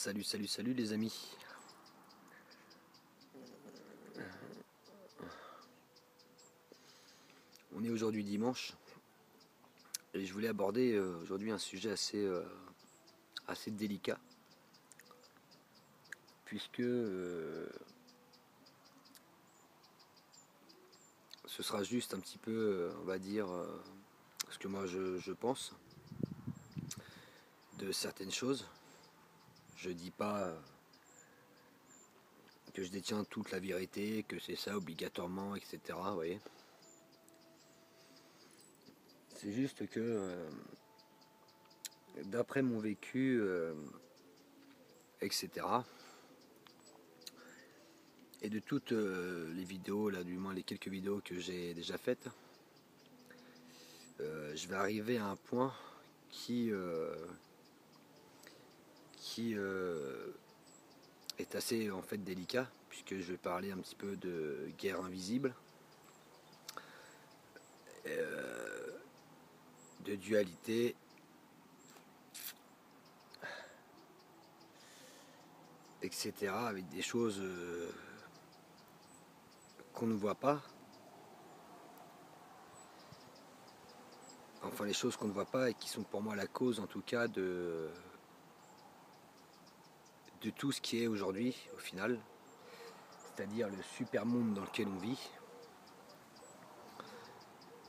Salut les amis. On est aujourd'hui dimanche et je voulais aborder aujourd'hui un sujet assez délicat puisque ce sera juste un petit peu, on va dire, ce que moi je pense de certaines choses. Je dis pas que je détiens toute la vérité, que c'est ça obligatoirement, etc. Vous voyez. C'est juste que d'après mon vécu, etc. Et de toutes les vidéos, là du moins les quelques vidéos que j'ai déjà faites, je vais arriver à un point qui est assez en fait délicat, puisque je vais parler un petit peu de guerre invisible, de dualité, etc. avec des choses qu'on ne voit pas. Enfin, les choses qu'on ne voit pas et qui sont pour moi la cause, en tout cas, de tout ce qui est aujourd'hui, au final, c'est-à-dire le super monde dans lequel on vit,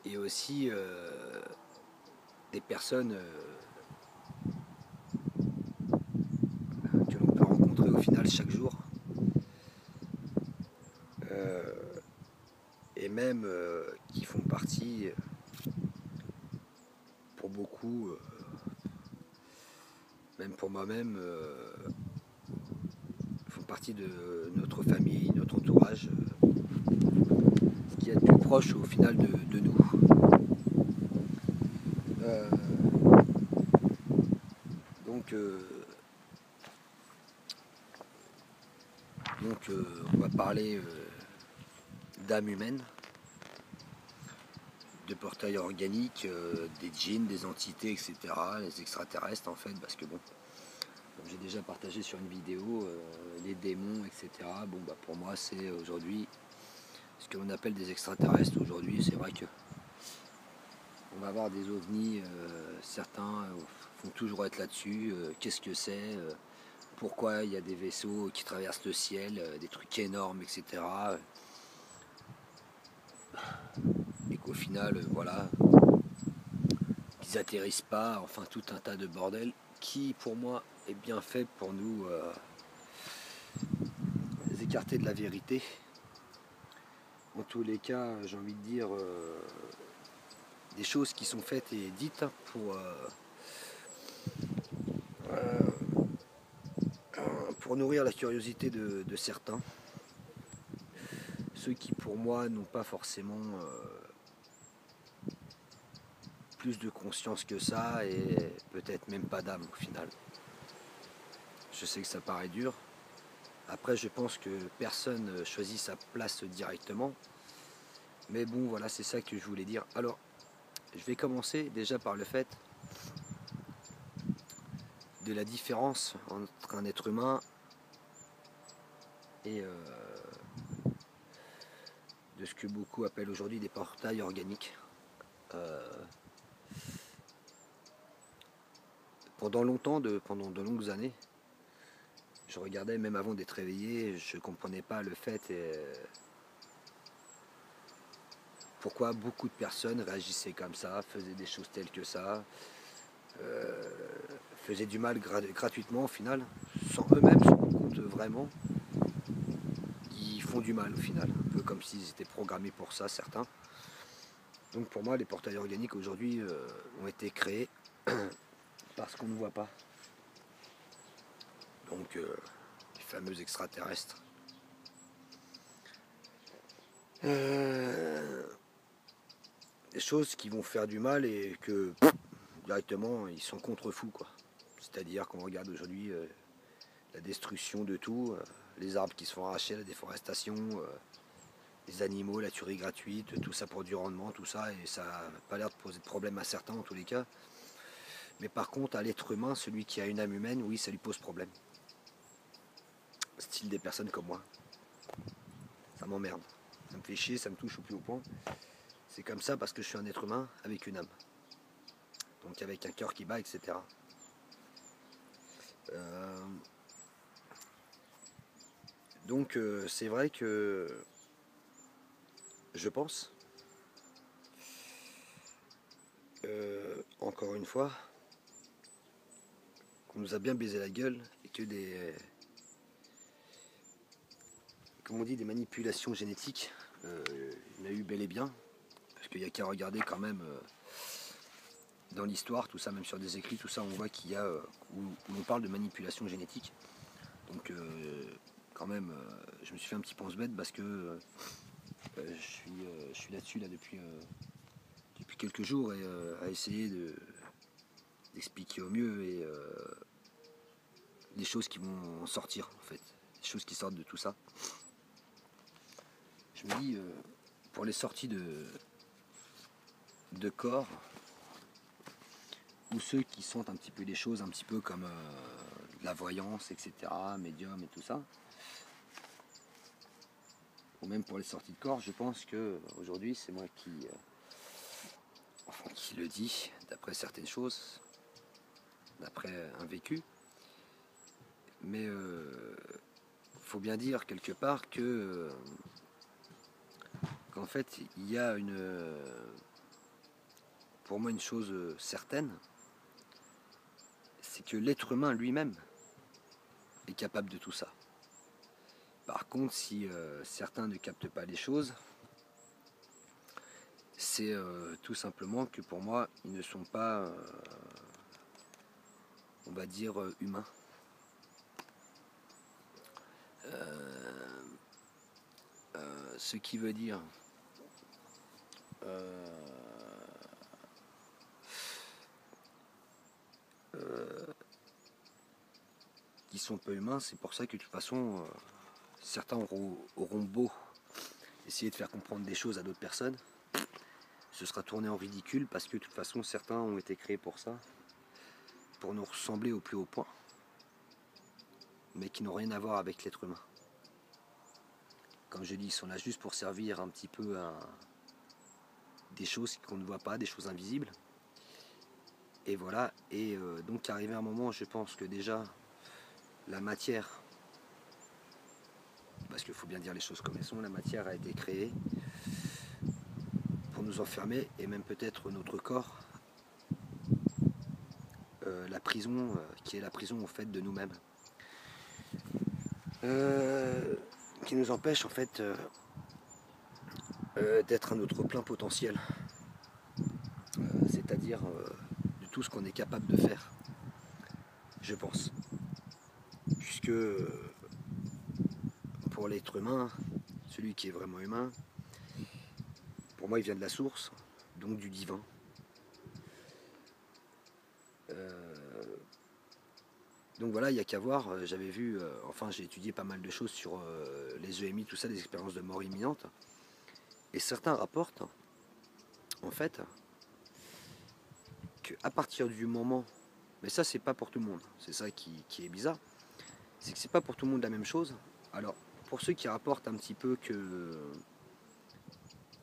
et aussi des personnes que l'on peut rencontrer au final chaque jour, et même qui font partie, pour beaucoup, même pour moi-même, font partie de notre famille, notre entourage, ce qui est le plus proche au final de nous. Donc on va parler d'âme humaine, de portail organique, des djinns, des entités, etc., les extraterrestres en fait, parce que bon, comme j'ai déjà partagé sur une vidéo, les démons, etc., bon bah pour moi c'est aujourd'hui ce que l'on appelle des extraterrestres aujourd'hui. C'est vrai que on va avoir des ovnis, certains vont toujours être là-dessus, qu'est-ce que c'est, pourquoi il y a des vaisseaux qui traversent le ciel, des trucs énormes, etc., et qu'au final, voilà, qu'ils atterrissent pas, enfin tout un tas de bordel qui pour moi est bien fait pour nous écarter de la vérité. En tous les cas, j'ai envie de dire des choses qui sont faites et dites pour nourrir la curiosité de certains, ceux qui pour moi n'ont pas forcément plus de conscience que ça et peut-être même pas d'âme au final. Je sais que ça paraît dur. Après, je pense que personne choisit sa place directement. Mais bon, voilà, c'est ça que je voulais dire. Alors, je vais commencer déjà par le fait de la différence entre un être humain et de ce que beaucoup appellent aujourd'hui des portails organiques. Pendant de longues années, je regardais même avant d'être réveillé, je ne comprenais pas le fait pourquoi beaucoup de personnes réagissaient comme ça, faisaient des choses telles que ça, faisaient du mal gratuitement au final, sans eux-mêmes se rendre compte vraiment qu'ils font du mal au final, un peu comme s'ils étaient programmés pour ça, certains. Donc pour moi, les portails organiques aujourd'hui ont été créés parce qu'on ne voit pas. Donc les fameux extraterrestres. Des choses qui vont faire du mal et que directement ils sont contre-fous quoi. C'est-à-dire qu'on regarde aujourd'hui la destruction de tout, les arbres qui se font arracher, la déforestation, les animaux, la tuerie gratuite, tout ça pour du rendement, tout ça, et ça n'a pas l'air de poser de problème à certains en tous les cas. Mais par contre, à l'être humain, celui qui a une âme humaine, oui, ça lui pose problème. style des personnes comme moi. Ça m'emmerde. Ça me fait chier, ça me touche au plus haut point. C'est comme ça parce que je suis un être humain avec une âme. Donc avec un cœur qui bat, etc. Donc c'est vrai que je pense, encore une fois, qu'on nous a bien baisé la gueule et que comme on dit, des manipulations génétiques, il y en a eu bel et bien, parce qu'il n'y a qu'à regarder quand même dans l'histoire, tout ça, même sur des écrits, tout ça, on voit qu'il y a, où on parle de manipulation génétique. Donc quand même, je me suis fait un petit pense-bête parce que je suis là-dessus là, depuis quelques jours et à essayer d'expliquer au mieux et des choses qui vont en sortir en fait, des choses qui sortent de tout ça. Je me dis, pour les sorties de corps, ou ceux qui sentent un petit peu des choses, un petit peu comme de la voyance, etc., médium et tout ça, ou même pour les sorties de corps, je pense que aujourd'hui c'est moi qui le dis, d'après certaines choses, d'après un vécu, mais faut bien dire quelque part que qu'en fait il y a pour moi une chose certaine, c'est que l'être humain lui-même est capable de tout ça. Par contre, si certains ne captent pas les choses, c'est tout simplement que pour moi, ils ne sont pas, on va dire, humains. Ce qui veut dire qu'ils sont peu humains, c'est pour ça que de toute façon, certains auront beau essayer de faire comprendre des choses à d'autres personnes, ce sera tourné en ridicule parce que de toute façon, certains ont été créés pour ça, pour nous ressembler au plus haut point, mais qui n'ont rien à voir avec l'être humain. Comme je dis, ils sont là juste pour servir un petit peu à des choses qu'on ne voit pas, des choses invisibles. Et voilà, et donc arrivé un moment, je pense que déjà, la matière, parce qu'il faut bien dire les choses comme elles sont, la matière a été créée pour nous enfermer, et même peut-être notre corps, la prison, qui est la prison en fait de nous-mêmes. Qui nous empêche en fait d'être à notre plein potentiel, c'est-à-dire de tout ce qu'on est capable de faire, je pense. Puisque pour l'être humain, celui qui est vraiment humain, pour moi il vient de la source, donc du divin. Donc voilà, il n'y a qu'à voir, j'avais vu, enfin j'ai étudié pas mal de choses sur les EMI, tout ça, des expériences de mort imminente, et certains rapportent, en fait, qu'à partir du moment, mais ça c'est pas pour tout le monde, c'est ça qui est bizarre, c'est que c'est pas pour tout le monde la même chose. Alors, pour ceux qui rapportent un petit peu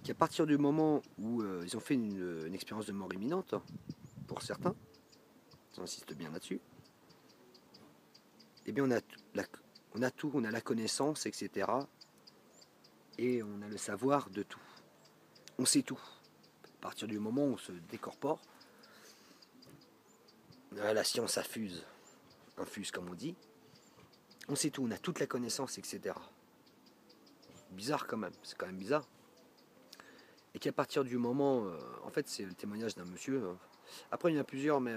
qu'à partir du moment où ils ont fait une expérience de mort imminente, pour certains, j'insiste bien là-dessus, eh bien on a tout, on a la connaissance, etc. Et on a le savoir de tout. On sait tout. À partir du moment où on se décorpore, la science infuse comme on dit, on sait tout, on a toute la connaissance, etc. Bizarre quand même, c'est quand même bizarre. Et qu'à partir du moment, en fait c'est le témoignage d'un monsieur, après il y en a plusieurs, mais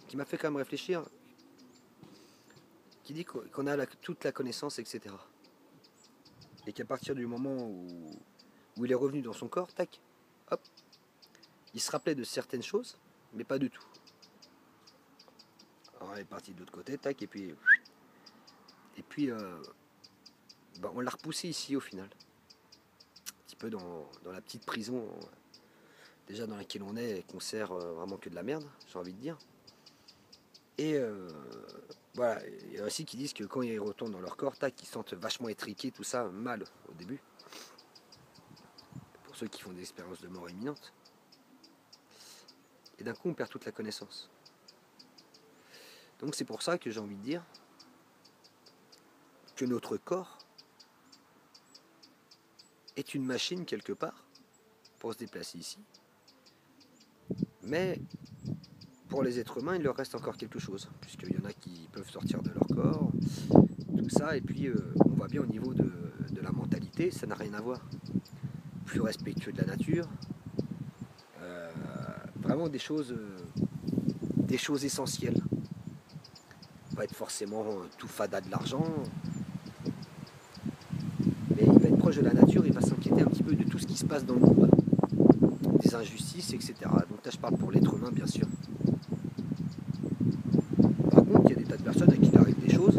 qui m'a fait quand même réfléchir, qui dit qu'on a toute la connaissance, etc. Et qu'à partir du moment où il est revenu dans son corps, tac, hop, il se rappelait de certaines choses, mais pas du tout. Alors il est parti de l'autre côté, tac, et puis on l'a repoussé ici au final. Un petit peu dans la petite prison, déjà dans laquelle on est, et qu'on sert vraiment que de la merde, j'ai envie de dire. Et voilà, il y en a aussi qui disent que quand ils retournent dans leur corps, tac, ils sentent vachement étriqués, tout ça, mal au début. Pour ceux qui font des expériences de mort imminente. Et d'un coup, on perd toute la connaissance. Donc c'est pour ça que j'ai envie de dire que notre corps est une machine quelque part pour se déplacer ici. Mais pour les êtres humains, il leur reste encore quelque chose, puisqu'il y en a qui peuvent sortir de leur corps, tout ça, et puis on voit bien au niveau de la mentalité, ça n'a rien à voir. Plus respectueux de la nature, vraiment des choses essentielles. Pas être forcément tout fada de l'argent, mais il va être proche de la nature, il va s'inquiéter un petit peu de tout ce qui se passe dans le monde, des injustices, etc. Donc là je parle pour l'être humain bien sûr. Par contre, il y a des tas de personnes à qui il arrive des choses,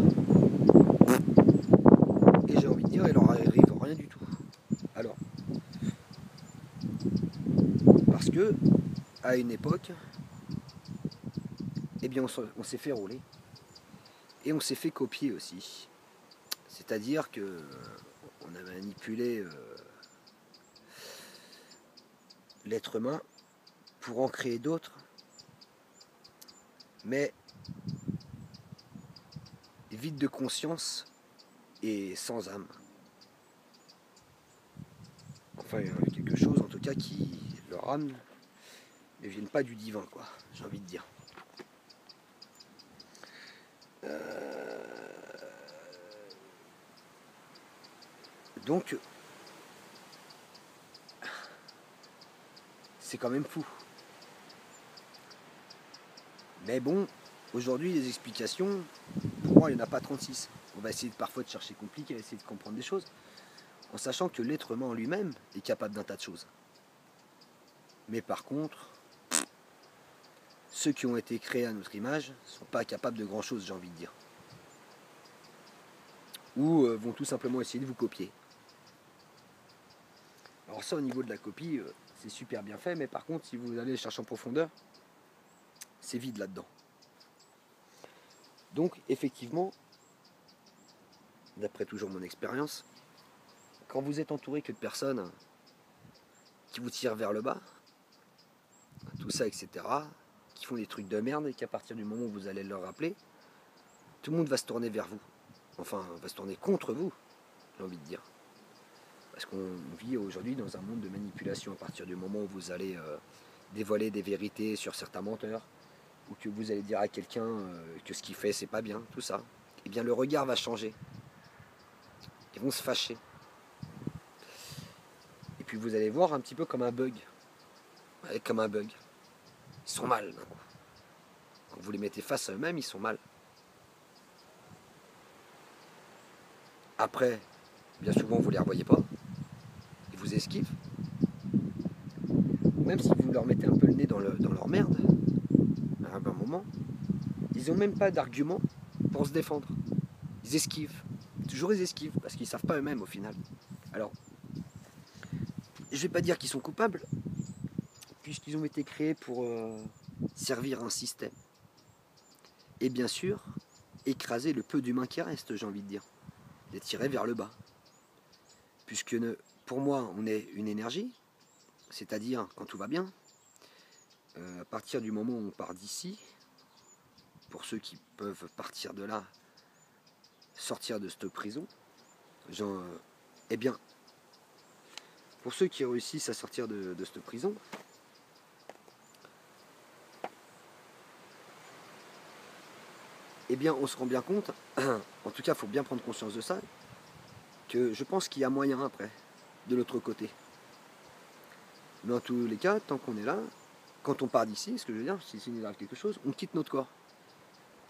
et j'ai envie de dire, il leur arrive rien du tout. Alors, parce que, à une époque, eh bien on s'est fait rouler, et on s'est fait copier aussi. C'est-à-dire que on a manipulé l'être humain pour en créer d'autres, mais vide de conscience et sans âme. Enfin, il y a quelque chose en tout cas qui leur âme ne viennent pas du divin, quoi, j'ai envie de dire. Donc, c'est quand même fou. Mais bon, aujourd'hui, les explications, pour moi, il n'y en a pas 36. On va essayer parfois de chercher compliqué, essayer de comprendre des choses, en sachant que l'être humain en lui-même est capable d'un tas de choses. Mais par contre, ceux qui ont été créés à notre image ne sont pas capables de grand-chose, j'ai envie de dire. Ou vont tout simplement essayer de vous copier. Alors ça, au niveau de la copie, c'est super bien fait, mais par contre, si vous allez chercher en profondeur, c'est vide là-dedans. Donc, effectivement, d'après toujours mon expérience, quand vous êtes entouré que de personnes qui vous tirent vers le bas, tout ça, etc., qui font des trucs de merde et qu'à partir du moment où vous allez leur rappeler, tout le monde va se tourner vers vous. Enfin, va se tourner contre vous, j'ai envie de dire. Parce qu'on vit aujourd'hui dans un monde de manipulation. À partir du moment où vous allez dévoiler des vérités sur certains menteurs, ou que vous allez dire à quelqu'un que ce qu'il fait c'est pas bien, tout ça, eh bien le regard va changer. Ils vont se fâcher. Et puis vous allez voir un petit peu comme un bug. Ouais, comme un bug. Ils sont mal d'un coup. Quand vous les mettez face à eux-mêmes, ils sont mal. Après, bien souvent vous les revoyez pas. Ils vous esquivent. Même si vous leur mettez un peu le nez dans leur merde, à un moment, ils n'ont même pas d'argument pour se défendre. Ils esquivent. Toujours ils esquivent, parce qu'ils ne savent pas eux-mêmes au final. Alors, je ne vais pas dire qu'ils sont coupables, puisqu'ils ont été créés pour servir un système. Et bien sûr, écraser le peu d'humains qui restent, j'ai envie de dire. Les tirer vers le bas. Puisque pour moi, on est une énergie, c'est-à-dire quand tout va bien, à partir du moment où on part d'ici, pour ceux qui peuvent partir de là, sortir de cette prison, genre, eh bien, pour ceux qui réussissent à sortir de cette prison, eh bien, on se rend bien compte, en tout cas, il faut bien prendre conscience de ça, que je pense qu'il y a moyen après, de l'autre côté. Mais en tous les cas, tant qu'on est là, quand on part d'ici, ce que je veux dire, si il nous arrive quelque chose, on quitte notre corps.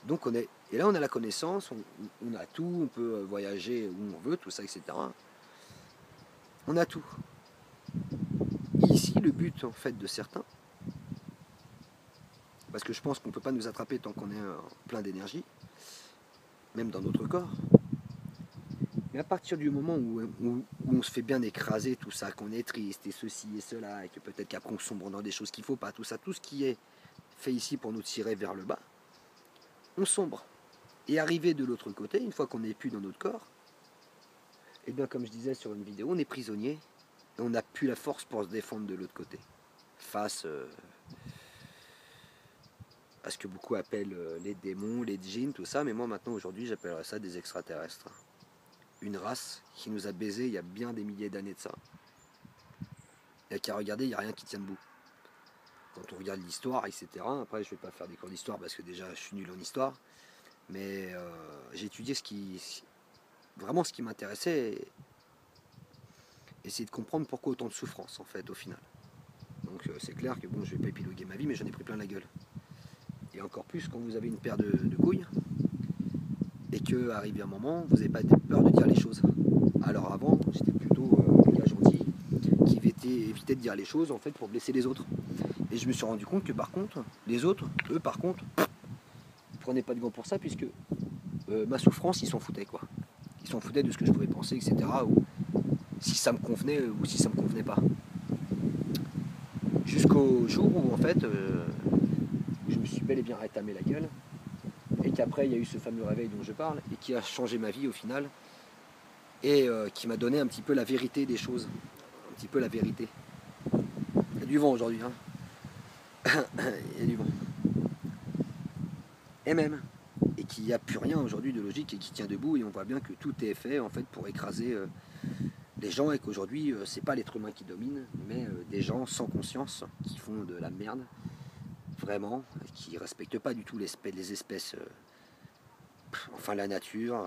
Donc et là on a la connaissance, on a tout, on peut voyager où on veut, tout ça, etc. On a tout. Et ici, le but en fait de certains, parce que je pense qu'on ne peut pas nous attraper tant qu'on est plein d'énergie, même dans notre corps, mais à partir du moment où on se fait bien écraser, tout ça, qu'on est triste, et ceci et cela, et que peut-être qu'après on sombre dans des choses qu'il ne faut pas, tout ça, tout ce qui est fait ici pour nous tirer vers le bas, on sombre. Et arrivé de l'autre côté, une fois qu'on n'est plus dans notre corps, et bien comme je disais sur une vidéo, on est prisonnier et on n'a plus la force pour se défendre de l'autre côté. Face à ce que beaucoup appellent les démons, les djinns, tout ça, mais moi maintenant aujourd'hui j'appellerais ça des extraterrestres. Une race qui nous a baisés il y a bien des milliers d'années de ça. Et qui a regardé, il n'y a rien qui tient debout. Quand on regarde l'histoire, etc. Après je ne vais pas faire des cours d'histoire parce que déjà je suis nul en histoire, mais j'ai étudié vraiment ce qui m'intéressait, essayer de comprendre pourquoi autant de souffrance en fait au final. Donc c'est clair que bon, je vais pas épiloguer ma vie, mais j'en ai pris plein la gueule. Et encore plus quand vous avez une paire de couilles et que arrivé un moment, vous n'avez pas peur de dire les choses. Alors avant, j'étais plutôt un gars gentil qui évitait de dire les choses en fait pour blesser les autres. Et je me suis rendu compte que par contre, les autres, eux par contre, ils prenaient pas de gants pour ça puisque ma souffrance, ils s'en foutaient quoi. Ils s'en foutaient de ce que je pouvais penser, etc. Ou si ça me convenait ou si ça me convenait pas. Jusqu'au jour où en fait je me suis bel et bien rétamé la gueule et qu'après il y a eu ce fameux réveil dont je parle et qui a changé ma vie au final et qui m'a donné un petit peu la vérité des choses, un petit peu la vérité. Il y a du vent aujourd'hui, hein. Il y a du vent. Et même, et qu'il n'y a plus rien aujourd'hui de logique et qui tient debout et on voit bien que tout est fait en fait pour écraser les gens et qu'aujourd'hui c'est pas l'être humain qui domine mais des gens sans conscience qui font de la merde vraiment, qui respectent pas du tout les espèces, enfin la nature,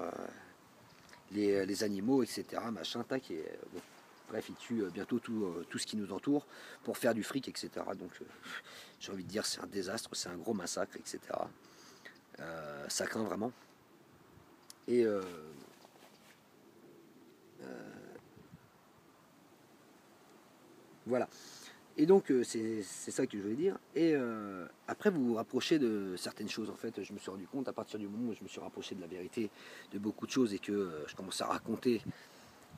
les animaux, etc. Machin, tac, et bon, bref, ils tuent bientôt tout ce qui nous entoure pour faire du fric, etc. Donc j'ai envie de dire c'est un désastre, c'est un gros massacre, etc. Ça craint vraiment. Et voilà. Et donc c'est ça que je voulais dire. Et après vous vous rapprochez de certaines choses en fait. Je me suis rendu compte à partir du moment où je me suis rapproché de la vérité de beaucoup de choses et que je commençais à raconter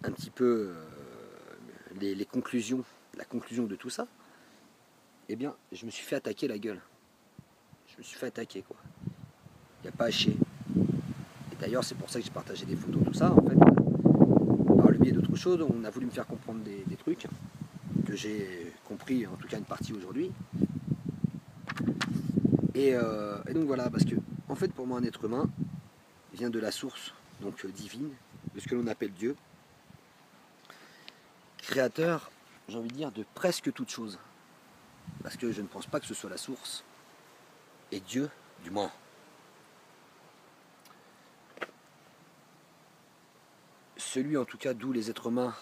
un petit peu les conclusions, la conclusion de tout ça. Eh bien je me suis fait attaquer la gueule. Je me suis fait attaquer quoi. Il n'y a pas à chier. Et d'ailleurs c'est pour ça que j'ai partagé des photos, tout ça en fait. Par le biais d'autres choses, on a voulu me faire comprendre des trucs que j'ai compris en tout cas une partie aujourd'hui. Et donc voilà, parce que en fait pour moi un être humain vient de la source, donc divine, de ce que l'on appelle Dieu, créateur, j'ai envie de dire, de presque toute chose. Parce que je ne pense pas que ce soit la source, et Dieu, du moins. Celui en tout cas d'où les êtres humains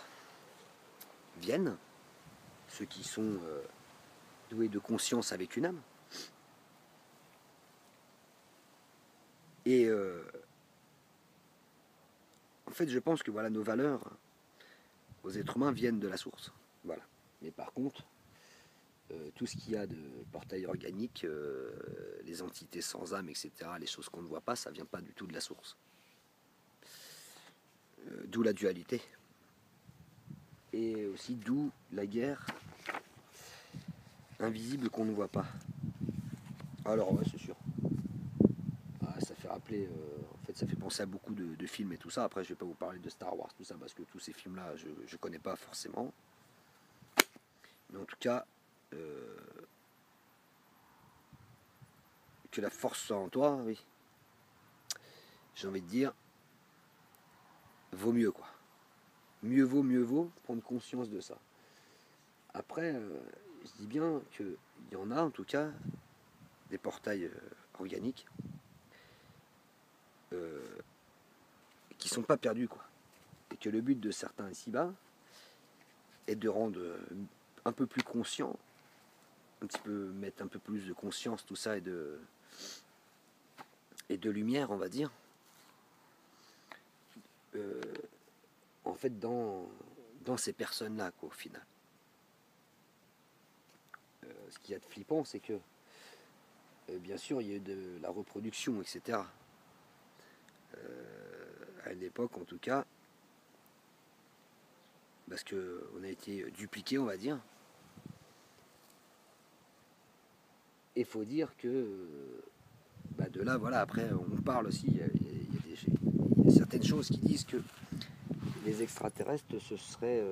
viennent, ceux qui sont doués de conscience avec une âme. Et en fait, je pense que voilà, nos valeurs aux êtres humains viennent de la source. Voilà. Mais par contre, tout ce qu'il y a de portail organique, les entités sans âme, etc., les choses qu'on ne voit pas, ça ne vient pas du tout de la source. D'où la dualité. Et aussi d'où la guerre invisible qu'on ne voit pas. Alors ouais, c'est sûr. Ah, ça fait rappeler, en fait ça fait penser à beaucoup de films et tout ça. Après je vais pas vous parler de Star Wars, tout ça, parce que tous ces films-là, je connais pas forcément. Mais en tout cas, que la force soit en toi, oui. J'ai envie de dire, vaut mieux quoi. Mieux vaut prendre conscience de ça. Après, je dis bien qu'il y en a en tout cas des portails organiques qui sont pas perdus quoi. Et que le but de certains ici-bas est de rendre un peu plus conscient, un petit peu mettre un peu plus de conscience tout ça et de lumière on va dire en fait dans ces personnes-là quoi, au final. Ce qu'il y a de flippant c'est que bien sûr il y a eu de la reproduction etc. À une époque en tout cas parce qu'on a été dupliqué on va dire. Et il faut dire que de là, voilà, après on parle aussi, il il y a certaines choses qui disent que les extraterrestres se seraient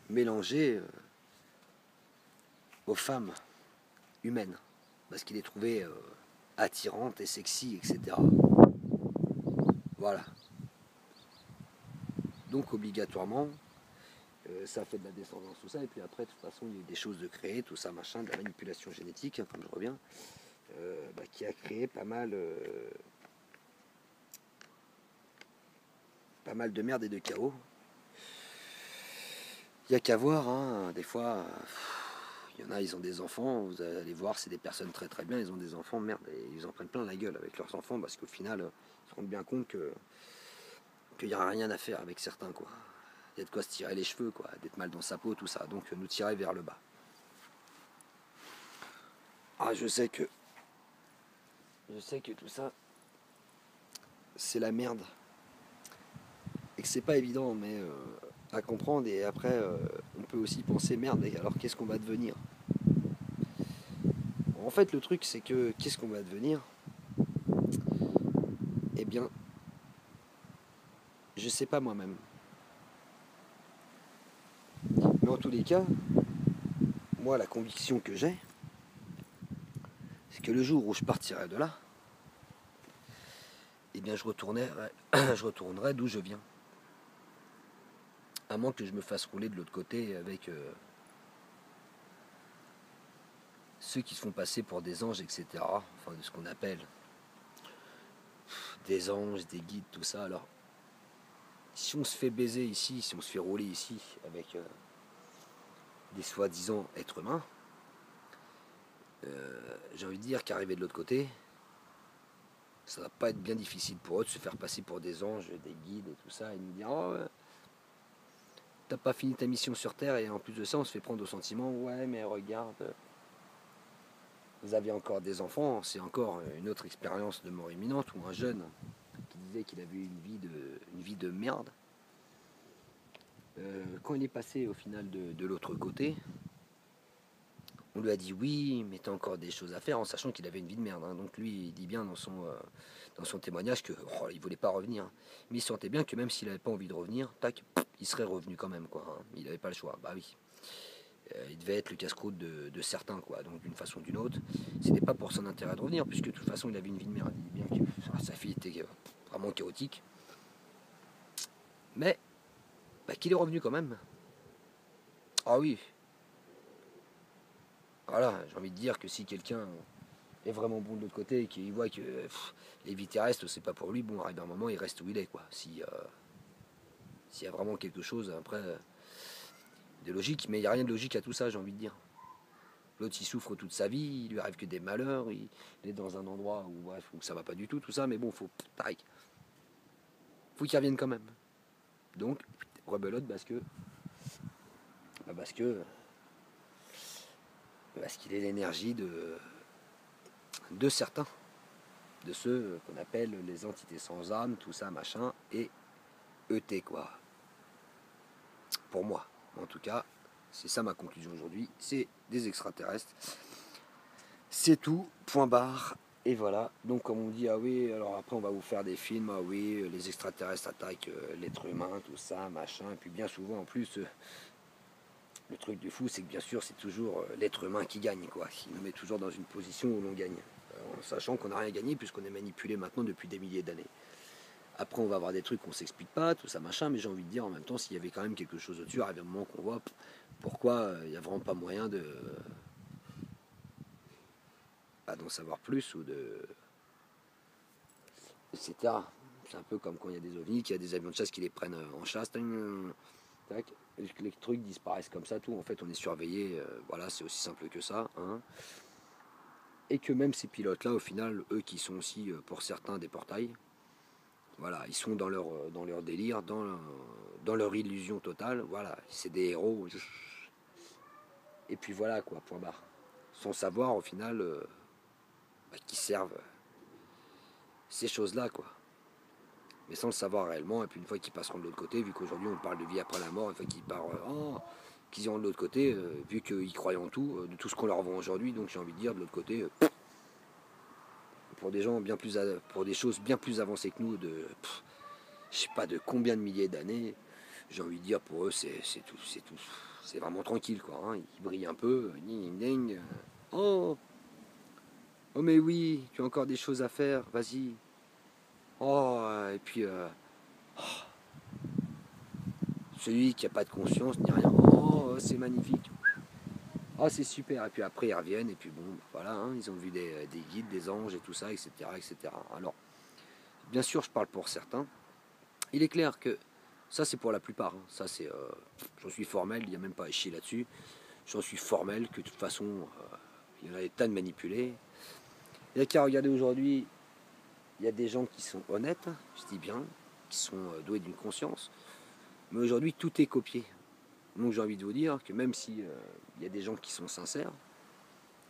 mélangés aux femmes humaines, parce qu'il les trouvait attirantes et sexy, etc. Voilà. Donc obligatoirement, ça fait de la descendance, tout ça, et puis après, de toute façon, il y a eu des choses de créer, tout ça, machin, de la manipulation génétique, comme je reviens, qui a créé pas mal de merde et de chaos. Il n'y a qu'à voir, hein, des fois, il y en a, ils ont des enfants, vous allez voir, c'est des personnes très très bien, ils ont des enfants, merde, et ils en prennent plein la gueule avec leurs enfants, parce qu'au final, ils se rendent bien compte qu'il n'y a rien à faire avec certains, quoi. Il y a de quoi se tirer les cheveux, quoi, d'être mal dans sa peau, tout ça, donc nous tirer vers le bas. Ah, je sais que tout ça, c'est la merde, et que c'est pas évident, mais à comprendre, et après, on peut aussi penser, merde, alors qu'est-ce qu'on va devenir? En fait, le truc, c'est que, qu'est-ce qu'on va devenir? Eh bien, je sais pas moi-même. Mais en tous les cas, moi, la conviction que j'ai, c'est que le jour où je partirai de là, eh bien, je retournerai d'où je viens. À moins que je me fasse rouler de l'autre côté avec ceux qui se font passer pour des anges, etc. Enfin, de ce qu'on appelle des anges, des guides, tout ça. Alors, si on se fait baiser ici, si on se fait rouler ici avec des soi-disant êtres humains, j'ai envie de dire qu'arriver de l'autre côté, ça va pas être bien difficile pour eux de se faire passer pour des anges, des guides et tout ça, et nous dire oh, t'as pas fini ta mission sur Terre, et en plus de ça, on se fait prendre au sentiment ouais, mais regarde, vous aviez encore des enfants, c'est encore une autre expérience de mort imminente, ou un jeune qui disait qu'il avait eu une vie de merde. Quand il est passé au final de l'autre côté, on lui a dit oui, mais t'as encore des choses à faire, en sachant qu'il avait une vie de merde. Hein. Donc lui, il dit bien dans son témoignage que il voulait pas revenir. Mais il sentait bien que même s'il n'avait pas envie de revenir, tac, il serait revenu quand même, quoi. Hein. Il n'avait pas le choix. Bah oui. Il devait être le casse-croûte de certains, quoi. Donc d'une façon ou d'une autre, c'était pas pour son intérêt de revenir, puisque de toute façon, il avait une vie de merde. Il dit bien que sa fille était vraiment chaotique. Mais qu'il est revenu quand même. Ah oui. Voilà, j'ai envie de dire que si quelqu'un est vraiment bon de l'autre côté et qu'il voit que les vies terrestres, c'est pas pour lui, bon, arrive un moment, il reste où il est, quoi. S'il y a vraiment quelque chose, après, de logique, mais il n'y a rien de logique à tout ça, j'ai envie de dire. L'autre, il souffre toute sa vie, il lui arrive que des malheurs, il est dans un endroit où, bref, où ça va pas du tout, tout ça, mais bon, faut qu'il revienne quand même. Donc, rebelote parce qu'il est l'énergie de certains, de ceux qu'on appelle les entités sans âme, tout ça, machin, et ET, quoi. Pour moi, en tout cas, c'est ça ma conclusion aujourd'hui, c'est des extraterrestres. C'est tout, point barre, et voilà. Donc comme on dit, ah oui, alors après on va vous faire des films, ah oui, les extraterrestres attaquent l'être humain, tout ça, machin, et puis bien souvent en plus, le truc du fou, c'est que bien sûr c'est toujours l'être humain qui gagne, quoi, qui nous met toujours dans une position où l'on gagne, en sachant qu'on n'a rien gagné puisqu'on est manipulé maintenant depuis des milliers d'années. Après, on va avoir des trucs qu'on s'explique pas, tout ça, machin, mais j'ai envie de dire en même temps, s'il y avait quand même quelque chose au-dessus, arrive un moment qu'on voit pourquoi il n'y a vraiment pas moyen d'en savoir plus ou etc. C'est un peu comme quand il y a des ovnis, qu'il y a des avions de chasse qui les prennent en chasse, tac, les trucs disparaissent comme ça, tout. En fait, on est surveillé, voilà, c'est aussi simple que ça. Hein. Et que même ces pilotes-là, au final, eux qui sont aussi, pour certains, des portails, voilà, ils sont dans leur délire, dans leur illusion totale. Voilà, c'est des héros. Et puis voilà, quoi, point barre. Sans savoir, au final, qui servent ces choses-là, quoi. Mais sans le savoir réellement. Et puis une fois qu'ils passeront de l'autre côté, vu qu'aujourd'hui on parle de vie après la mort, une fois qu'ils iront de l'autre côté, vu qu'ils croient en tout, de tout ce qu'on leur vend aujourd'hui, donc j'ai envie de dire, de l'autre côté, pour des gens bien plus, pour des choses bien plus avancées que nous, je sais pas de combien de milliers d'années, j'ai envie de dire, pour eux, c'est tout, c'est vraiment tranquille, quoi. Hein. Ils brillent un peu, ding, ding. Oh, oh, mais oui, tu as encore des choses à faire, vas-y. Oh, et puis, celui qui n'a pas de conscience, ni rien, oh, c'est magnifique. Oh, c'est super. Et puis après, ils reviennent, et puis bon, voilà, hein, ils ont vu des guides, des anges, et tout ça, etc., etc. Alors, bien sûr, je parle pour certains. Il est clair que ça, c'est pour la plupart. Hein. Ça, c'est, j'en suis formel, il n'y a même pas à chier là-dessus. J'en suis formel que de toute façon, il y en a des tas de manipulés. Il n'y a qu'à regarder aujourd'hui, il y a des gens qui sont honnêtes, je dis bien, qui sont doués d'une conscience. Mais aujourd'hui, tout est copié. Donc j'ai envie de vous dire que même si il y a des gens qui sont sincères,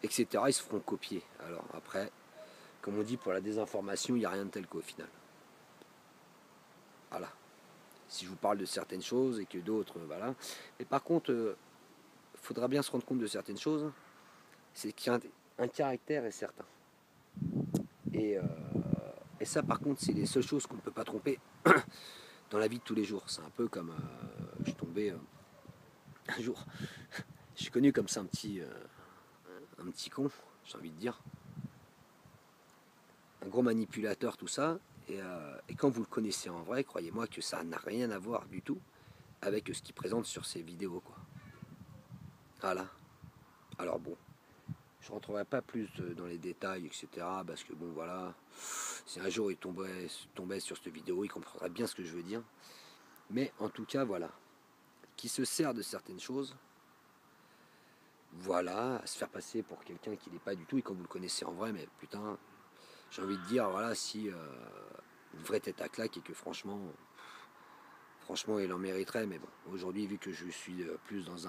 etc., ils se feront copier. Alors après, comme on dit, pour la désinformation, il n'y a rien de tel qu'au final. Voilà. Si je vous parle de certaines choses et que d'autres, voilà. Mais par contre, il faudra bien se rendre compte de certaines choses. C'est qu'il y a un caractère est certain. Et, euh, et ça, par contre, c'est les seules choses qu'on ne peut pas tromper dans la vie de tous les jours. C'est un peu comme je tombais un jour. Je suis connu comme ça un petit con, j'ai envie de dire. Un gros manipulateur, tout ça. Et quand vous le connaissez en vrai, croyez-moi que ça n'a rien à voir du tout avec ce qu'il présente sur ses vidéos, quoi. Voilà. Alors bon, je ne rentrerai pas plus dans les détails, etc. Parce que bon, voilà, si un jour il tombait sur cette vidéo, il comprendrait bien ce que je veux dire. Mais en tout cas, voilà, qui se sert de certaines choses, voilà, à se faire passer pour quelqu'un qui n'est pas du tout, et quand vous le connaissez en vrai, mais putain, j'ai envie de dire, voilà, si une vraie tête à claque et que franchement, il en mériterait, mais bon, aujourd'hui, vu que je suis plus dans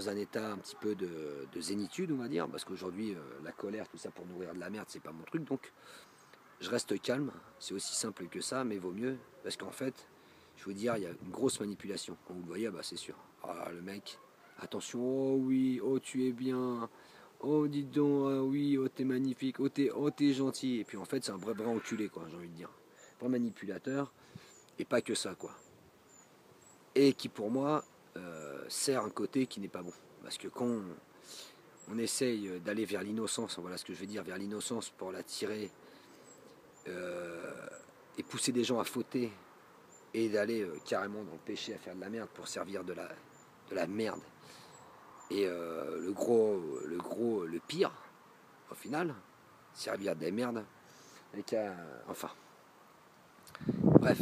un état un petit peu de zénitude, on va dire, parce qu'aujourd'hui, la colère, tout ça pour nourrir de la merde, c'est pas mon truc, donc je reste calme, c'est aussi simple que ça, mais vaut mieux, parce qu'en fait, je veux dire, il y a une grosse manipulation. Quand vous le voyez, bah c'est sûr. Ah, le mec, attention, oh oui, oh tu es bien, oh dis donc, ah oui, oh t'es magnifique, oh t'es gentil. Et puis en fait, c'est un vrai enculé, quoi, j'ai envie de dire. Vrai manipulateur, et pas que ça, quoi. Et qui, pour moi, sert un côté qui n'est pas bon. Parce que quand on essaye d'aller vers l'innocence, voilà ce que je veux dire, vers l'innocence pour la tirer et pousser des gens à fauter et d'aller carrément dans le péché à faire de la merde pour servir de la merde. Et le pire, au final, servir des merdes, enfin, bref,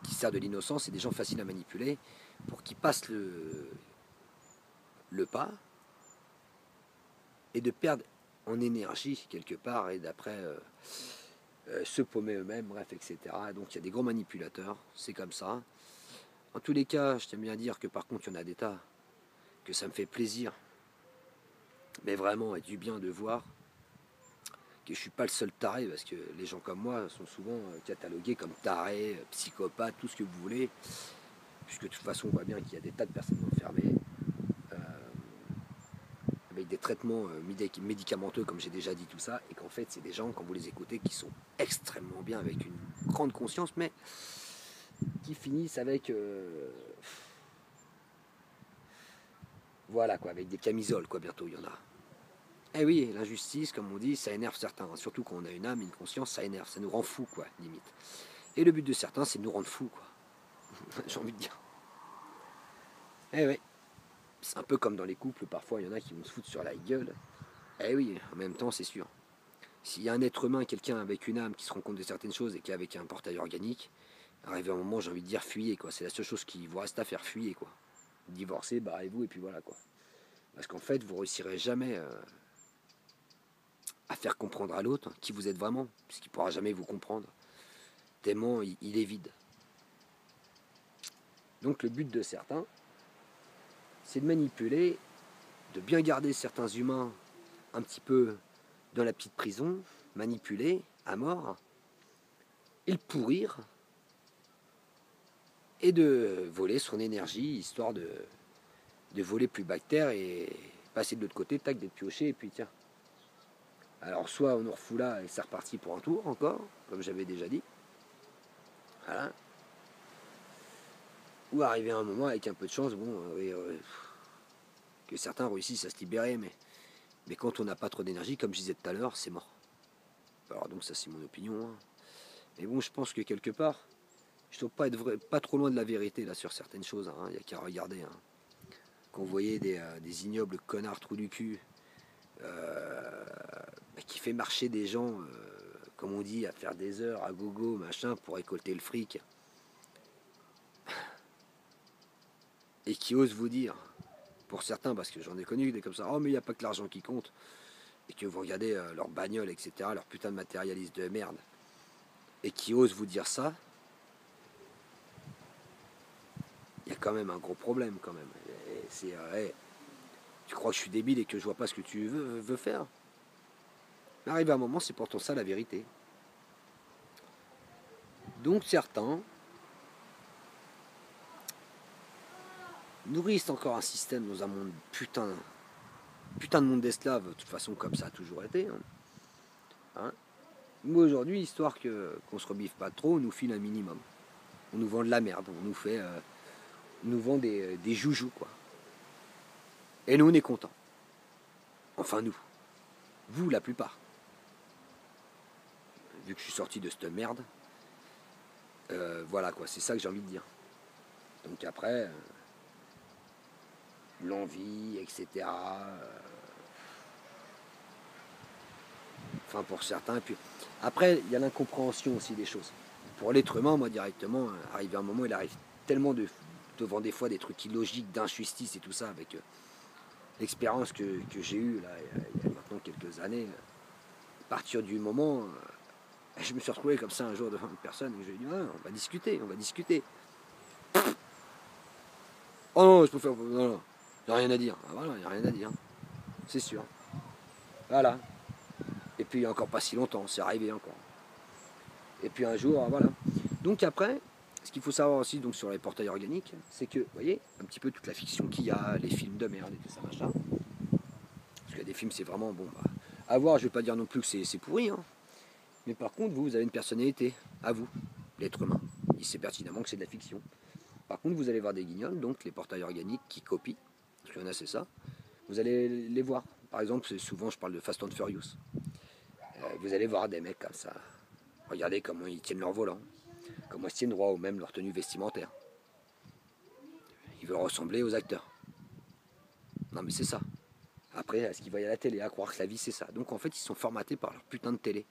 qui sert de l'innocence et des gens faciles à manipuler pour qu'ils passent le pas et de perdre en énergie quelque part et d'après se paumer eux-mêmes, bref, etc. Donc il y a des gros manipulateurs, c'est comme ça. En tous les cas, je t'aime bien dire que par contre, il y en a des tas, que ça me fait plaisir, mais vraiment, et du bien de voir que je suis pas le seul taré, parce que les gens comme moi sont souvent catalogués comme tarés, psychopathes, tout ce que vous voulez, puisque de toute façon, on voit bien qu'il y a des tas de personnes enfermées, euh, avec des traitements médicamenteux, comme j'ai déjà dit tout ça, et qu'en fait, c'est des gens, quand vous les écoutez, qui sont extrêmement bien, avec une grande conscience, mais qui finissent avec... voilà, quoi, avec des camisoles, quoi, bientôt, il y en a. Eh oui, l'injustice, comme on dit, ça énerve certains. Surtout quand on a une âme, une conscience, ça énerve, ça nous rend fous, quoi, limite. Et le but de certains, c'est de nous rendre fous, quoi. J'ai envie de dire. Eh oui, c'est un peu comme dans les couples, parfois, il y en a qui vont se foutre sur la gueule. Eh oui, en même temps, c'est sûr. S'il y a un être humain, quelqu'un avec une âme qui se rend compte de certaines choses et qui est avec un portail organique, arrivé à un moment, j'ai envie de dire, fuyez, quoi. C'est la seule chose qui vous reste à faire, fuyez, quoi. Divorcez, barrez-vous, et puis voilà, quoi. Parce qu'en fait, vous réussirez jamais à faire comprendre à l'autre qui vous êtes vraiment, puisqu'il ne pourra jamais vous comprendre, tellement il est vide. Donc le but de certains, c'est de manipuler, de bien garder certains humains un petit peu dans la petite prison, manipuler à mort, et le pourrir, et de voler son énergie, histoire de voler plus bas que terre et passer de l'autre côté, tac, d'être pioché, et puis tiens. Alors soit on nous refout là et c'est reparti pour un tour encore, comme j'avais déjà dit. Voilà. Ou arriver à un moment avec un peu de chance, bon, que certains réussissent à se libérer, mais quand on n'a pas trop d'énergie, comme je disais tout à l'heure, c'est mort. Alors donc ça c'est mon opinion. Hein. Mais bon, je pense que quelque part, je ne dois pas être pas trop loin de la vérité là sur certaines choses. Il n'y a qu'à regarder. Hein. Quand vous voyez des ignobles connards trous du cul qui fait marcher des gens, comme on dit, à faire des heures à gogo, machin, pour récolter le fric, et qui osent vous dire, pour certains, parce que j'en ai connu des comme ça, oh mais il n'y a pas que l'argent qui compte, et que vous regardez leur bagnole, etc., leur putain de matérialiste de merde, et qui osent vous dire ça, il y a quand même un gros problème quand même. C'est, tu crois que je suis débile et que je vois pas ce que tu veux faire? Mais arrivé à un moment, c'est pourtant ça la vérité. Donc certains nourrissent encore un système dans un monde putain de monde d'esclaves, de toute façon comme ça a toujours été. Hein. Mais aujourd'hui, histoire qu'on se rebiffe pas trop, on nous file un minimum. On nous vend de la merde, on nous vend des joujoux quoi. Et nous on est contents. Enfin nous. Vous la plupart. Vu que je suis sorti de cette merde. Voilà quoi, c'est ça que j'ai envie de dire. Donc après, l'envie, etc. Enfin pour certains. Et puis après, il y a l'incompréhension aussi des choses. Pour l'être humain, moi directement, arrivé à un moment, il arrive tellement devant des fois des trucs illogiques, d'injustice et tout ça, avec l'expérience que j'ai eue là, il y a maintenant quelques années. À partir du moment, je me suis retrouvé comme ça un jour devant une personne et je lui ai dit, ah, on va discuter, on va discuter. Oh non, je peux faire. Non, non, il n'y a rien à dire. Ah, voilà, il n'y a rien à dire. C'est sûr. Voilà. Et puis, il n'y a encore pas si longtemps, c'est arrivé encore. Et puis un jour, voilà. Donc après, ce qu'il faut savoir aussi donc, sur les portails organiques, c'est que, vous voyez, un petit peu toute la fiction qu'il y a, les films de merde et tout ça, machin. Parce que des films, c'est vraiment bon. Bah, à voir, je ne vais pas dire non plus que c'est pourri. Hein. Mais par contre, vous avez une personnalité, à vous, l'être humain. Il sait pertinemment que c'est de la fiction. Par contre, vous allez voir des guignols, donc les portails organiques qui copient, parce qu'il y en a, c'est ça. Vous allez les voir. Par exemple, souvent, je parle de Fast and Furious. Vous allez voir des mecs comme ça. Regardez comment ils tiennent leur volant, comment ils se tiennent droit, ou même leur tenue vestimentaire. Ils veulent ressembler aux acteurs. Non mais c'est ça. Après, à ce qu'ils voient à la télé, à croire que la vie c'est ça. Donc en fait, ils sont formatés par leur putain de télé.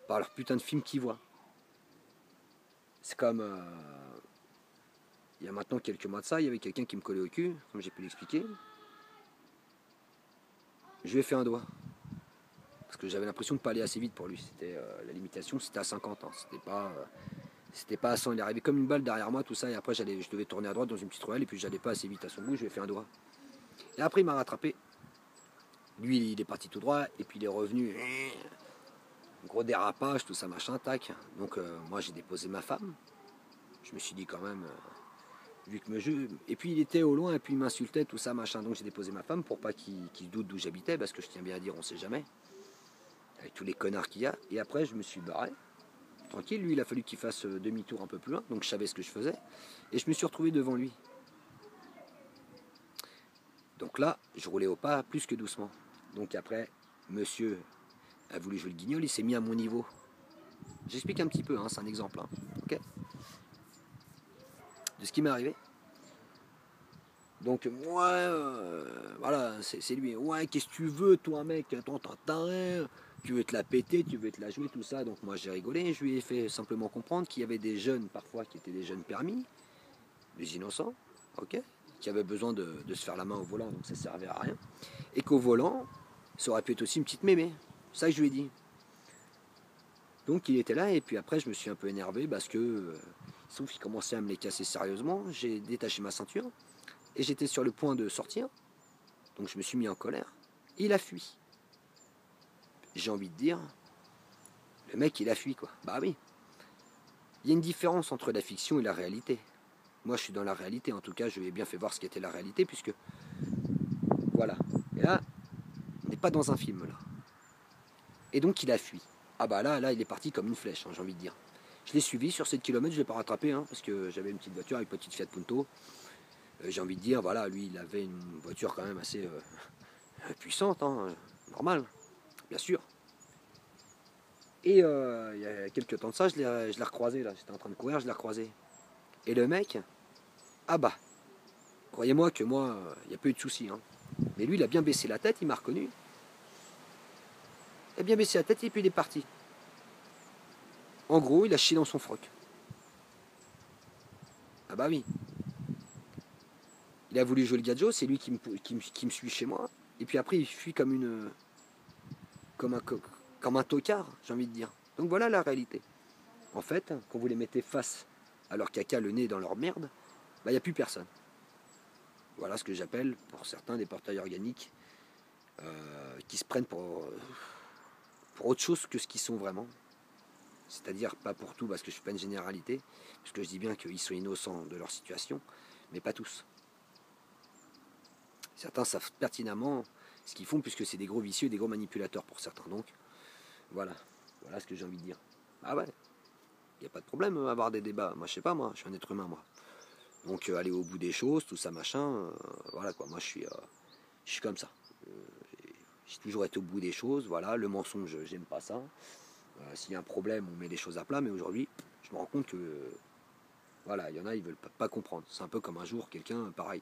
Par leur putain de film qu'ils voient. C'est comme... il y a maintenant quelques mois de ça, il y avait quelqu'un qui me collait au cul, comme j'ai pu l'expliquer. Je lui ai fait un doigt. Parce que j'avais l'impression de pas aller assez vite pour lui. C'était la limitation, c'était à 50 ans. C'était pas à 100. Il est arrivé comme une balle derrière moi, tout ça. Et après, je devais tourner à droite dans une petite ruelle. Et puis, j'allais pas assez vite à son bout. Je lui ai fait un doigt. Et après, il m'a rattrapé. Lui, il est parti tout droit. Et puis, il est revenu. Gros dérapage, tout ça, machin, tac. Donc, moi, j'ai déposé ma femme. Je me suis dit quand même, vu que me jeu. Et puis, il était au loin. Et puis, il m'insultait, tout ça, machin. Donc, j'ai déposé ma femme pour pas qu'il doute d'où j'habitais. Parce que je tiens bien à dire, on sait jamais. Avec tous les connards qu'il y a. Et après, je me suis barré. Tranquille, lui, il a fallu qu'il fasse demi-tour un peu plus loin. Donc, je savais ce que je faisais. Et je me suis retrouvé devant lui. Donc là, je roulais au pas plus que doucement. Donc après, monsieur a voulu jouer le guignol, il s'est mis à mon niveau. J'explique un petit peu, hein, c'est un exemple. Hein, okay, de ce qui m'est arrivé. Donc moi, voilà, c'est lui. Ouais, qu'est-ce que tu veux, toi, mec? T'as rien. Tu veux te la péter, tu veux te la jouer, tout ça. Donc moi, j'ai rigolé. Je lui ai fait simplement comprendre qu'il y avait des jeunes, parfois, qui étaient des jeunes permis, des innocents, ok, qui avaient besoin de se faire la main au volant, donc ça servait à rien. Et qu'au volant, ça aurait pu être aussi une petite mémé. C'est ça que je lui ai dit. Donc il était là, et puis après, je me suis un peu énervé parce que, sauf qu'il commençait à me les casser sérieusement. J'ai détaché ma ceinture. Et j'étais sur le point de sortir, donc je me suis mis en colère. Il a fui. J'ai envie de dire, le mec il a fui quoi. Bah oui. Il y a une différence entre la fiction et la réalité. Moi je suis dans la réalité, en tout cas je lui ai bien fait voir ce qu'était la réalité, puisque voilà. Et là, on n'est pas dans un film là. Et donc il a fui. Ah bah là il est parti comme une flèche, hein, j'ai envie de dire. Je l'ai suivi sur 7 km, je ne l'ai pas rattrapé, hein, parce que j'avais une petite voiture avec une petite Fiat Punto. J'ai envie de dire, voilà, lui il avait une voiture quand même assez puissante, hein, normal, bien sûr. Et il y a quelques temps de ça, je l'ai recroisé, là, j'étais en train de courir, je l'ai recroisé. Et le mec, ah bah, croyez-moi que moi, il n'y a pas eu de soucis. Hein. Mais lui, il a bien baissé la tête, il m'a reconnu. Il a bien baissé la tête et puis il est parti. En gros, il a chié dans son froc. Ah bah oui. Il a voulu jouer le gadget, c'est lui qui me suit chez moi. Et puis après, il fuit comme comme un tocard, j'ai envie de dire. Donc voilà la réalité. En fait, quand vous les mettez face à leur caca, le nez dans leur merde, bah il n'y a plus personne. Voilà ce que j'appelle, pour certains, des portails organiques qui se prennent pour autre chose que ce qu'ils sont vraiment. C'est-à-dire pas pour tout, parce que je ne suis pas une généralité, parce que je dis bien qu'ils sont innocents de leur situation, mais pas tous. Certains savent pertinemment ce qu'ils font, puisque c'est des gros vicieux, des gros manipulateurs pour certains. Donc, voilà ce que j'ai envie de dire. Ah ouais, il n'y a pas de problème à avoir des débats. Moi, je sais pas, moi, je suis un être humain, moi. Donc, aller au bout des choses, tout ça, machin, voilà quoi. Moi, je suis comme ça. J'ai toujours été au bout des choses, voilà. Le mensonge, j'aime pas ça. S'il y a un problème, on met les choses à plat, mais aujourd'hui, je me rends compte que, voilà, il y en a, ils veulent pas comprendre. C'est un peu comme un jour, quelqu'un, pareil.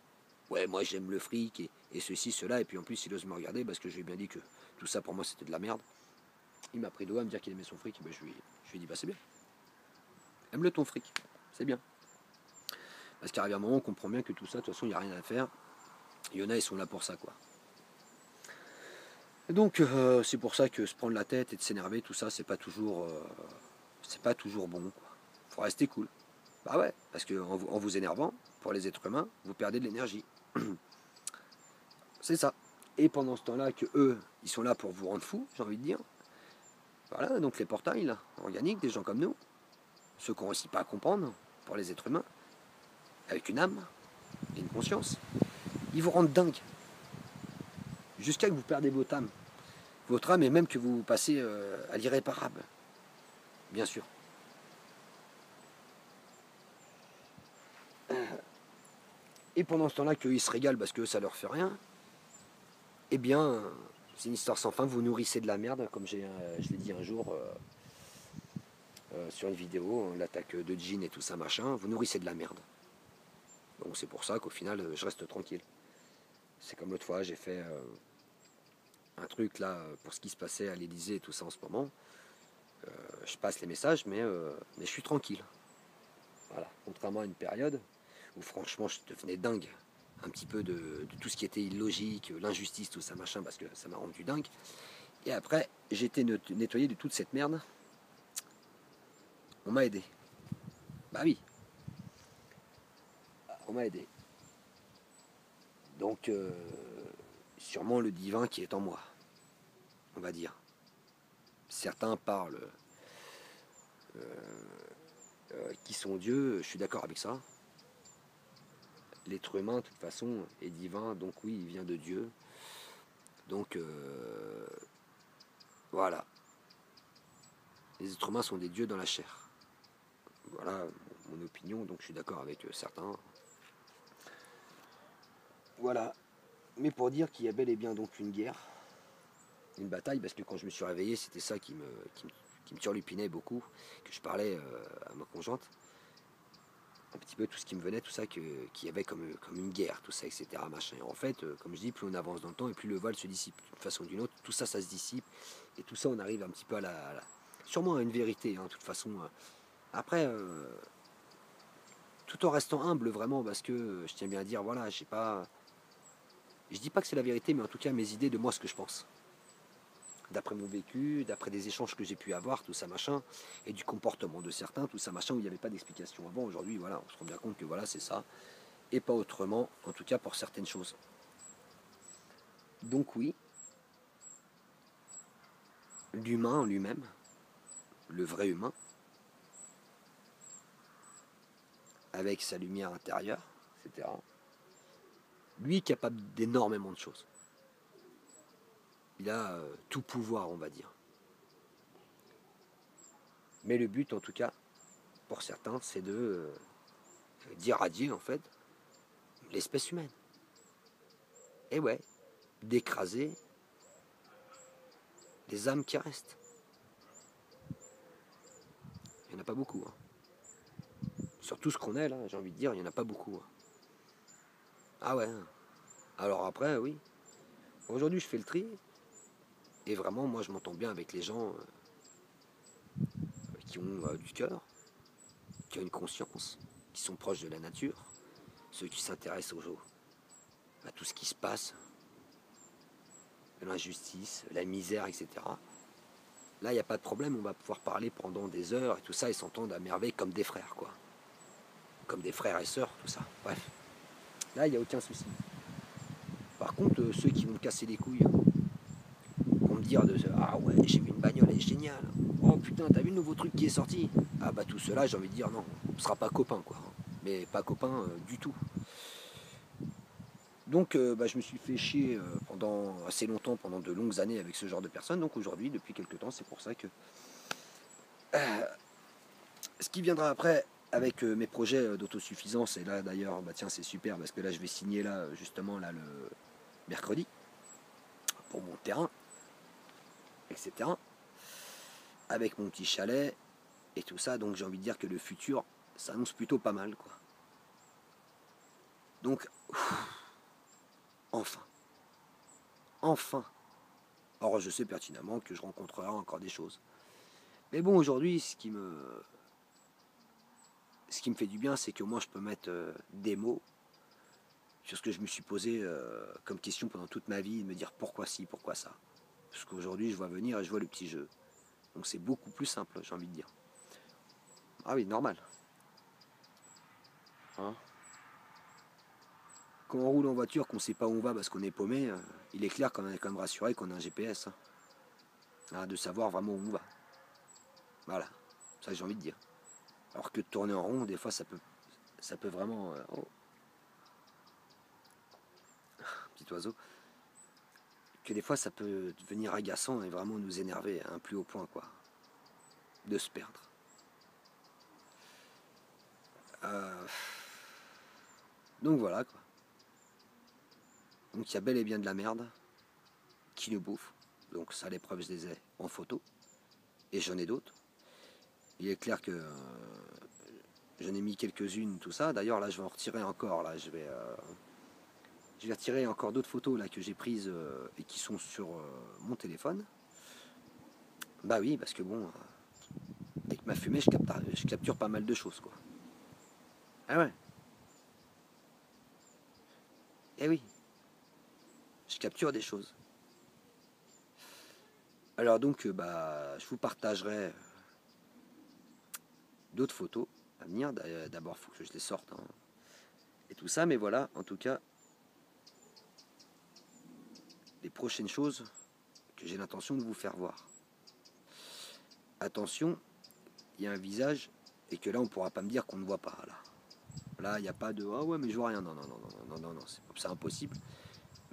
Ouais, moi j'aime le fric et ceci, cela, et puis en plus il ose me regarder parce que je lui ai bien dit que tout ça pour moi c'était de la merde. Il m'a pris le doigt à me dire qu'il aimait son fric, et ben, je lui ai dit bah c'est bien. Aime-le ton fric, c'est bien. Parce qu'arrive un moment, on comprend bien que tout ça, de toute façon, il n'y a rien à faire. Il y en a, ils sont là pour ça, quoi. Et donc, c'est pour ça que se prendre la tête et de s'énerver, tout ça, c'est pas toujours bon, quoi. Faut rester cool. Bah ouais, parce qu'en vous énervant, pour les êtres humains, vous perdez de l'énergie. C'est ça. Et pendant ce temps-là, que eux, ils sont là pour vous rendre fou, j'ai envie de dire. Voilà, donc les portails, là, organiques, des gens comme nous, ceux qui n'ont réussi pas à comprendre, pour les êtres humains, avec une âme et une conscience, ils vous rendent dingue. Jusqu'à que vous perdez votre âme. Votre âme, et même que vous passez à l'irréparable. Bien sûr. Et pendant ce temps-là, qu'eux, ils se régalent parce que ça leur fait rien, eh bien, c'est une histoire sans fin. Vous nourrissez de la merde, comme je l'ai dit un jour sur une vidéo, hein, l'attaque de Jean et tout ça, machin. Vous nourrissez de la merde. Donc c'est pour ça qu'au final, je reste tranquille. C'est comme l'autre fois, j'ai fait un truc là pour ce qui se passait à l'Elysée et tout ça en ce moment. Je passe les messages, mais je suis tranquille. Voilà. Contrairement à une période où franchement je devenais dingue un petit peu de tout ce qui était illogique, l'injustice, tout ça machin, parce que ça m'a rendu dingue. Et après, j'ai été nettoyé de toute cette merde. On m'a aidé. Bah oui, on m'a aidé. Donc, sûrement le divin qui est en moi, on va dire. Certains parlent qui sont Dieu, je suis d'accord avec ça. L'être humain, de toute façon, est divin, donc oui, il vient de Dieu. Donc, voilà. Les êtres humains sont des dieux dans la chair. Voilà mon opinion, donc je suis d'accord avec certains. Voilà. Mais pour dire qu'il y a bel et bien donc une guerre, une bataille, parce que quand je me suis réveillé, c'était ça qui me turlupinait beaucoup, que je parlais à ma conjointe. Un petit peu tout ce qui me venait, tout ça, qu'il y avait comme une guerre, tout ça, etc. Machin. Et en fait, comme je dis, plus on avance dans le temps et plus le voile se dissipe d'une façon ou d'une autre, tout ça, ça se dissipe. Et tout ça, on arrive un petit peu sûrement à une vérité, hein, de toute façon. Après, tout en restant humble, vraiment, parce que je tiens bien à dire, voilà, je dis pas que c'est la vérité, mais en tout cas, mes idées de moi, ce que je pense. D'après mon vécu, d'après des échanges que j'ai pu avoir, tout ça machin, et du comportement de certains, tout ça machin, où il n'y avait pas d'explication avant. Aujourd'hui, voilà, on se rend bien compte que voilà, c'est ça, et pas autrement, en tout cas pour certaines choses. Donc oui, l'humain en lui-même, le vrai humain, avec sa lumière intérieure, etc., lui est capable d'énormément de choses. Il a tout pouvoir, on va dire. Mais le but, en tout cas, pour certains, c'est de d'irradier, en fait, l'espèce humaine. Et ouais, d'écraser les âmes qui restent. Il n'y en a pas beaucoup. Hein. Sur tout ce qu'on est, là, j'ai envie de dire, il n'y en a pas beaucoup. Hein. Ah ouais. Alors après, oui. Aujourd'hui, je fais le tri. Et vraiment, moi, je m'entends bien avec les gens qui ont du cœur, qui ont une conscience, qui sont proches de la nature, ceux qui s'intéressent à tout ce qui se passe, l'injustice, la misère, etc. Là, il n'y a pas de problème, on va pouvoir parler pendant des heures et tout ça et s'entendre à merveille comme des frères, quoi. Comme des frères et sœurs, tout ça. Bref. Là, il n'y a aucun souci. Par contre, ceux qui vont me casser les couilles, vont me dire ah ouais, j'ai vu une bagnole, elle est géniale. Oh putain, t'as vu le nouveau truc qui est sorti? Ah bah tout cela, j'ai envie de dire non, on ne sera pas copains, quoi. Mais pas copains du tout. Donc je me suis fait chier pendant assez longtemps, pendant de longues années avec ce genre de personnes. Donc aujourd'hui, depuis quelques temps, c'est pour ça que ce qui viendra après avec mes projets d'autosuffisance, et là d'ailleurs, bah tiens, c'est super parce que là je vais signer là justement là le mercredi pour mon terrain, etc. Avec mon petit chalet et tout ça, donc j'ai envie de dire que le futur s'annonce plutôt pas mal, quoi. Donc enfin, enfin. Or je sais pertinemment que je rencontrerai encore des choses. Mais bon, aujourd'hui, ce qui me fait du bien, c'est que moi je peux mettre des mots sur ce que je me suis posé comme question pendant toute ma vie, et me dire pourquoi ci, pourquoi ça. Parce qu'aujourd'hui je vois venir et je vois le petit jeu. Donc c'est beaucoup plus simple, j'ai envie de dire. Ah oui, normal. Hein, quand on roule en voiture, qu'on ne sait pas où on va parce qu'on est paumé, il est clair qu'on est quand même rassuré qu'on a un GPS. Hein. Hein, de savoir vraiment où on va. Voilà, ça j'ai envie de dire. Alors que de tourner en rond, des fois ça peut vraiment... oh, petit oiseau. Que des fois ça peut devenir agaçant et vraiment nous énerver à un plus haut point, quoi. De se perdre. Euh, donc voilà, quoi. Donc il y a bel et bien de la merde qui nous bouffe. Donc ça, les preuves, je les ai en photo. Et j'en ai d'autres. Il est clair que j'en ai mis quelques-unes, tout ça. D'ailleurs, là, je vais en retirer encore. Là, je vais retirer encore d'autres photos là que j'ai prises et qui sont sur mon téléphone. Bah oui, parce que bon, avec ma fumée, je capture pas mal de choses, quoi. Ah ouais. Eh oui, je capture des choses. Alors donc, je vous partagerai d'autres photos à venir. D'abord, il faut que je les sorte. Hein, et tout ça, mais voilà, en tout cas, les prochaines choses que j'ai l'intention de vous faire voir. Attention, il y a un visage et que là, on ne pourra pas me dire qu'on ne voit pas. Là, il n'y a pas de ah ouais, mais je vois rien. Non, non, non, non, non, non, non, c'est impossible.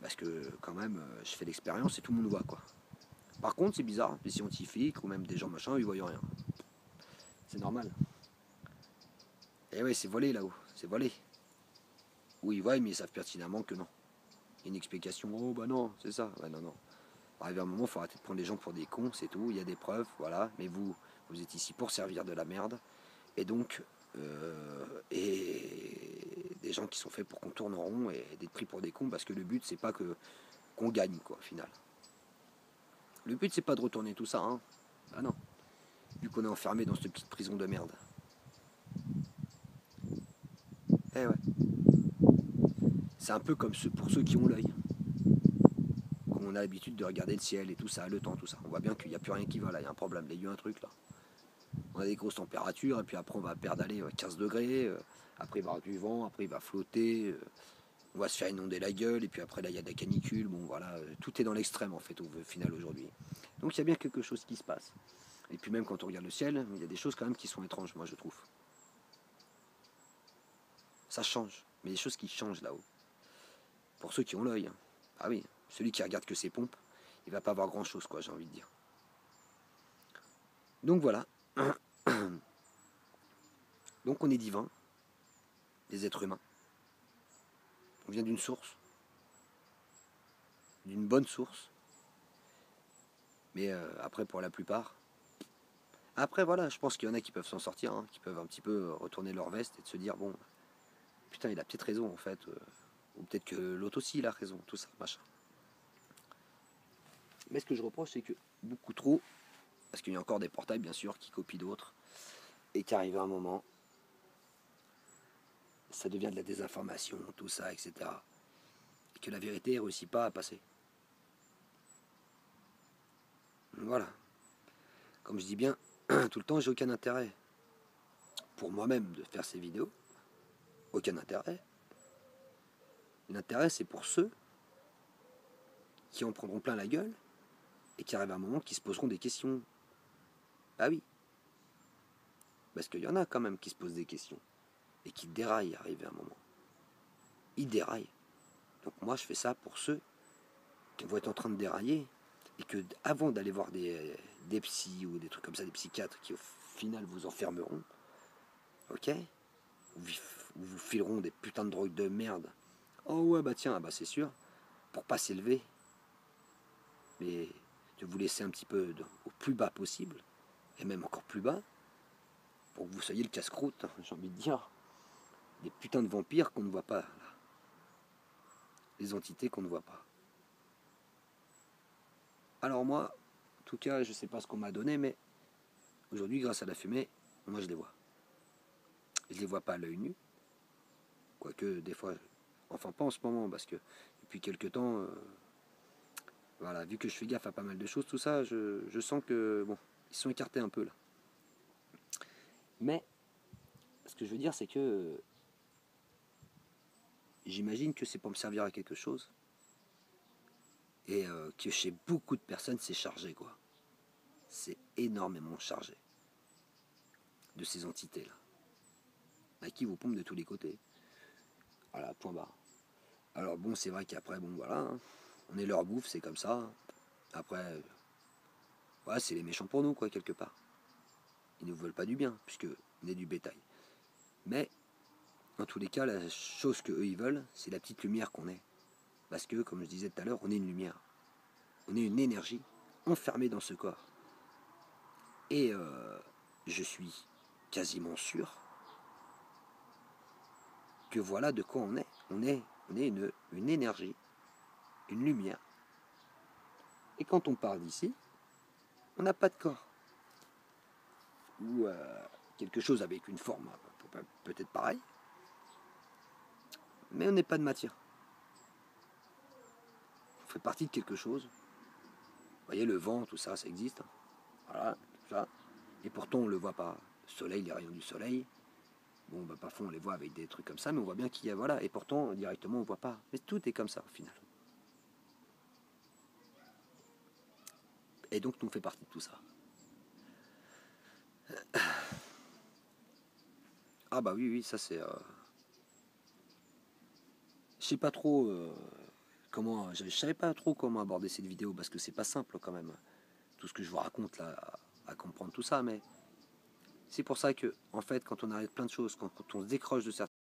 Parce que quand même, je fais l'expérience et tout le monde voit, quoi. Par contre, c'est bizarre, les scientifiques ou même des gens machin, ils voient rien. C'est normal. Et ouais, c'est volé là-haut, c'est volé. Ou ils voient, mais ils savent pertinemment que non. Il y a une explication. Oh bah non, c'est ça. Ouais, non, non. Arrivé à un moment, il faut arrêter de prendre les gens pour des cons, c'est tout. Il y a des preuves, voilà. Mais vous êtes ici pour servir de la merde. Et donc, et des gens qui sont faits pour qu'on tourne en rond et d'être pris pour des cons, parce que le but, c'est pas qu'on gagne, quoi, au final. Le but, c'est pas de retourner tout ça, hein. Ah non. Vu qu'on est enfermé dans cette petite prison de merde. Eh ouais. C'est un peu comme pour ceux qui ont l'œil. On a l'habitude de regarder le ciel et tout ça, le temps, tout ça. On voit bien qu'il n'y a plus rien qui va là, il y a un problème. Il y a eu un truc là. On a des grosses températures, et puis après on va perdre aller 15 degrés, après il va y avoir du vent, après il va flotter, on va se faire inonder la gueule, et puis après là il y a de la canicule, bon voilà, tout est dans l'extrême en fait au final aujourd'hui. Donc il y a bien quelque chose qui se passe. Et puis même quand on regarde le ciel, il y a des choses quand même qui sont étranges, moi je trouve. Ça change, mais il y a des choses qui changent là-haut. Pour ceux qui ont l'œil. Hein. Ah oui, celui qui regarde que ses pompes, il va pas avoir grand chose, quoi, j'ai envie de dire. Donc voilà. Donc on est divin, les êtres humains. On vient d'une source, d'une bonne source. Mais après, pour la plupart... Après, voilà, je pense qu'il y en a qui peuvent s'en sortir, hein, qui peuvent un petit peu retourner leur veste et de se dire, bon, putain, il a peut-être raison, en fait. Ou peut-être que l'autre aussi, il a raison, tout ça, machin. Mais ce que je reproche, c'est que beaucoup trop, parce qu'il y a encore des portails, bien sûr, qui copient d'autres, et qu'arrive un moment, ça devient de la désinformation, tout ça, etc. Et que la vérité ne réussit pas à passer. Voilà. Comme je dis bien, tout le temps, j'ai aucun intérêt pour moi-même de faire ces vidéos. Aucun intérêt. L'intérêt, c'est pour ceux qui en prendront plein la gueule et qui arrivent à un moment qui se poseront des questions. Ah oui. Parce qu'il y en a quand même qui se posent des questions et qui déraillent arrivé à un moment. Ils déraillent. Donc moi, je fais ça pour ceux qui vont être en train de dérailler et que avant d'aller voir des psys ou des trucs comme ça, des psychiatres qui au final vous enfermeront, ok, ou vous fileront des putains de drogues de merde. Oh ouais, bah tiens, bah c'est sûr, pour pas s'élever, mais de vous laisser un petit peu au plus bas possible, et même encore plus bas, pour que vous soyez le casse-croûte, hein, j'ai envie de dire, des putains de vampires qu'on ne voit pas, là. Les entités qu'on ne voit pas. Alors moi, en tout cas, je sais pas ce qu'on m'a donné, mais aujourd'hui, grâce à la fumée, moi je les vois. Je les vois pas à l'œil nu, quoique des fois, enfin pas en ce moment, parce que depuis quelques temps, voilà, vu que je fais gaffe à pas mal de choses, tout ça, je sens que, bon, ils sont écartés un peu là. Mais, ce que je veux dire, c'est que j'imagine que c'est pour me servir à quelque chose, et que chez beaucoup de personnes, c'est chargé, quoi. C'est énormément chargé de ces entités-là, à qui vous pompe de tous les côtés. Voilà, point barre. Alors bon, c'est vrai qu'après, bon, voilà, hein, on est leur bouffe, c'est comme ça. Après, ouais, c'est les méchants pour nous, quoi, quelque part. Ils ne nous veulent pas du bien, puisque on est du bétail. Mais, en tous les cas, la chose qu'eux, ils veulent, c'est la petite lumière qu'on est. Parce que, comme je disais tout à l'heure, on est une lumière. On est une énergie enfermée dans ce corps. Et je suis quasiment sûr que voilà de quoi on est. On est une énergie, une lumière. Et quand on part d'ici, on n'a pas de corps. Ou quelque chose avec une forme peut-être pareille. Mais on n'est pas de matière. On fait partie de quelque chose. Vous voyez, le vent, tout ça, ça existe. Voilà, tout ça. Et pourtant, on ne le voit pas. Le soleil, les rayons du soleil. Bon, bah, parfois, on les voit avec des trucs comme ça, mais on voit bien qu'il y a, voilà. Et pourtant, directement, on ne voit pas. Mais tout est comme ça, au final. Et donc, nous, on fait partie de tout ça. Ah bah oui, ça c'est... Je sais pas trop comment... Je savais pas trop comment aborder cette vidéo, parce que c'est pas simple quand même. Tout ce que je vous raconte là, à comprendre tout ça, mais... C'est pour ça que, en fait, quand on arrête plein de choses, quand on se décroche de certaines